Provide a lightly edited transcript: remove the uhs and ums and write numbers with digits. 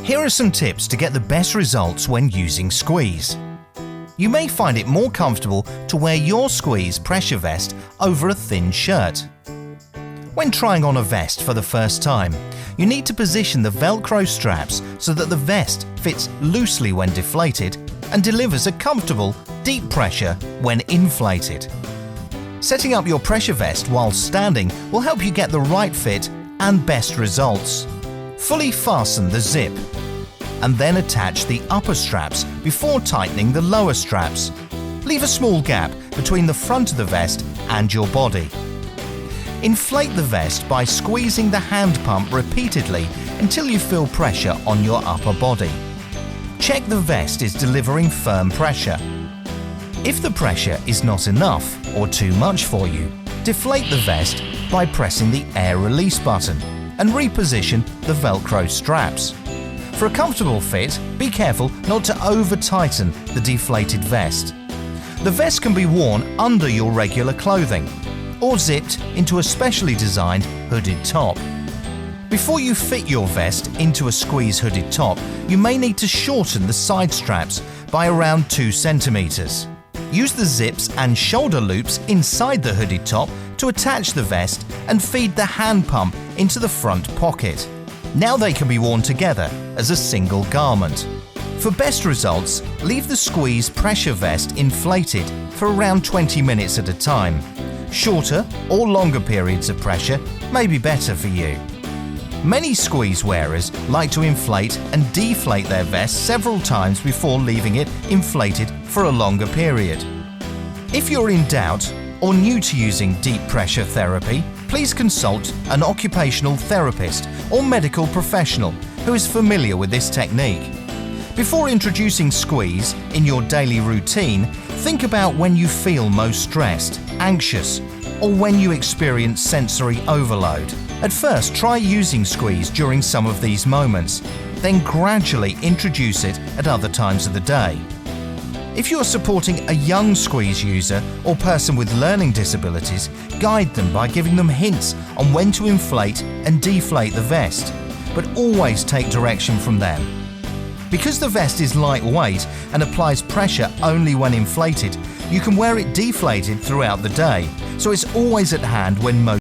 Here are some tips to get the best results when using Squeeze. You may find it more comfortable to wear your Squeeze pressure vest over a thin shirt. When trying on a vest for the first time, you need to position the Velcro straps so that the vest fits loosely when deflated and delivers a comfortable, deep pressure when inflated. Setting up your pressure vest while standing will help you get the right fit and best results. Fully fasten the zip and then attach the upper straps before tightening the lower straps. Leave a small gap between the front of the vest and your body. Inflate the vest by squeezing the hand pump repeatedly until you feel pressure on your upper body. Check the vest is delivering firm pressure. If the pressure is not enough or too much for you, deflate the vest by pressing the air release button and reposition the Velcro straps. For a comfortable fit, be careful not to over-tighten the deflated vest. The vest can be worn under your regular clothing or zipped into a specially designed hooded top. Before you fit your vest into a Squeeze hooded top, you may need to shorten the side straps by around 2 centimeters. Use the zips and shoulder loops inside the hooded top to attach the vest and feed the hand pump into the front pocket. Now they can be worn together as a single garment. For best results, leave the Squeeze pressure vest inflated for around 20 minutes at a time. Shorter or longer periods of pressure may be better for you. Many Squeeze wearers like to inflate and deflate their vest several times before leaving it inflated for a longer period. If you're in doubt or new to using deep pressure therapy, please consult an occupational therapist or medical professional who is familiar with this technique. Before introducing Squeeze in your daily routine, think about when you feel most stressed, anxious, or when you experience sensory overload. At first, try using Squeeze during some of these moments, then gradually introduce it at other times of the day. If you are supporting a young Squeeze user or person with learning disabilities, guide them by giving them hints on when to inflate and deflate the vest, but always take direction from them. Because the vest is lightweight and applies pressure only when inflated, you can wear it deflated throughout the day, so it's always at hand when most